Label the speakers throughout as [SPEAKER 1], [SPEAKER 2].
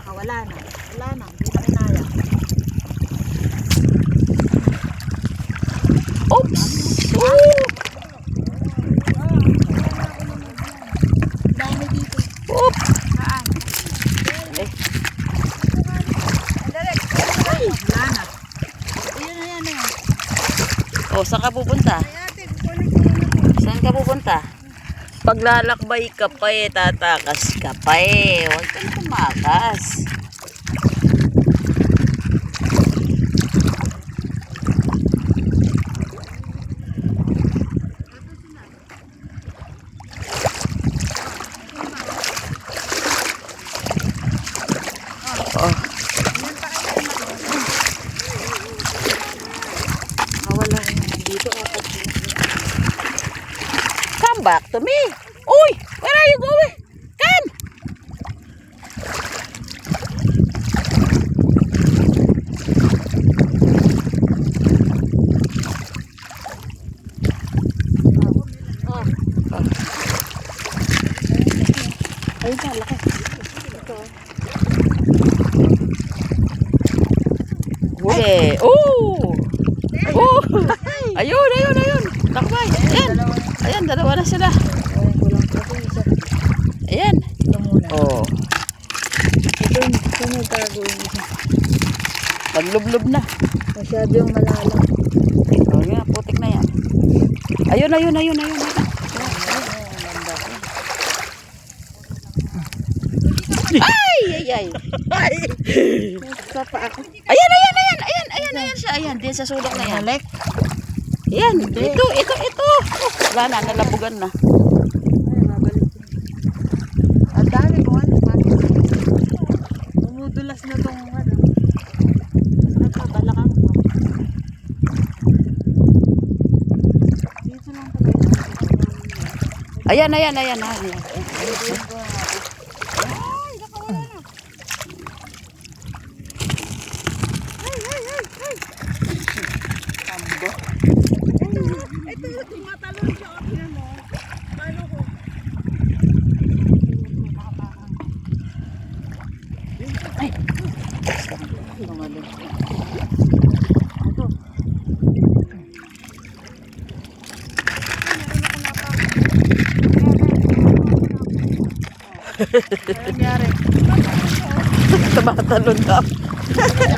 [SPEAKER 1] saka wala na. Wala na, hindi na kinaya.
[SPEAKER 2] Oops!
[SPEAKER 1] Dami dito.
[SPEAKER 2] Oops!
[SPEAKER 1] Saan?
[SPEAKER 2] Eh,
[SPEAKER 1] Ay, wala na. Ayun na yan eh.
[SPEAKER 2] oh, saan ka pupunta?
[SPEAKER 1] Ay ate, kukunin ko na.
[SPEAKER 2] Saan ka pupunta? Paglalakbay ka pa eh, tatakas ka pa eh. Huwag ka na tumakas. Oh.
[SPEAKER 1] Wala dito apat.
[SPEAKER 2] Come back to me. Uy, where are you going? Come.
[SPEAKER 1] Oh. Ayun na, laki. Ito.
[SPEAKER 2] Huli. Oh. Oh. Ayun, ayun, ayun. Lakbay. Ayan. Ayan, dalawa na sila.
[SPEAKER 1] Ayun ko lang kasi isa.
[SPEAKER 2] Ayan.
[SPEAKER 1] Ito muna.
[SPEAKER 2] Oh.
[SPEAKER 1] Ito may tago yung isa.
[SPEAKER 2] Maglublob na.
[SPEAKER 1] Masyado yung malalim.
[SPEAKER 2] Oh, yan, putik na yan. Ayun, ayun, ayun, ayun. Ay, ay, ay.
[SPEAKER 1] Ay! Papa ako.
[SPEAKER 2] Ayan, ayan, ayan, ayan, ayan, ayan siya. Ayan, din sa sulok na yan.
[SPEAKER 1] Balik.
[SPEAKER 2] Ayan, ito. Oh, wala na, nalabugan na.
[SPEAKER 1] Ay, mabalik. Ang dami ko ano pa. Umudulas na tong ano. Nagpabalakan ko. Dito lang pala.
[SPEAKER 2] Ayan, ayan, ayan, ayan.
[SPEAKER 1] Ito, tumatalon siya. Tingnan mo. Paano ko?
[SPEAKER 2] Ay.
[SPEAKER 1] Ano nangyari?
[SPEAKER 2] Tumatalon daw.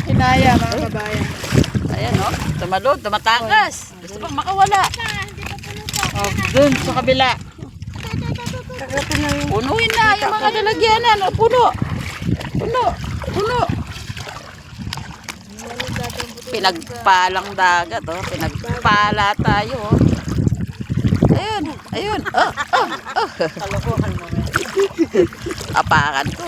[SPEAKER 1] Kinaya mga kabayan.
[SPEAKER 2] Ayan, oh. Tumalon, tumatakas. Gusto bang makawala.
[SPEAKER 1] Oh, dun sa kabila.
[SPEAKER 2] Punuin na yung mga lalagyanan. O, puno. Puno. Pinagpalang dagat, oh. Pinagpala tayo, oh. Ayun. Oh.
[SPEAKER 1] Kalokohan mo.
[SPEAKER 2] Apakan ko.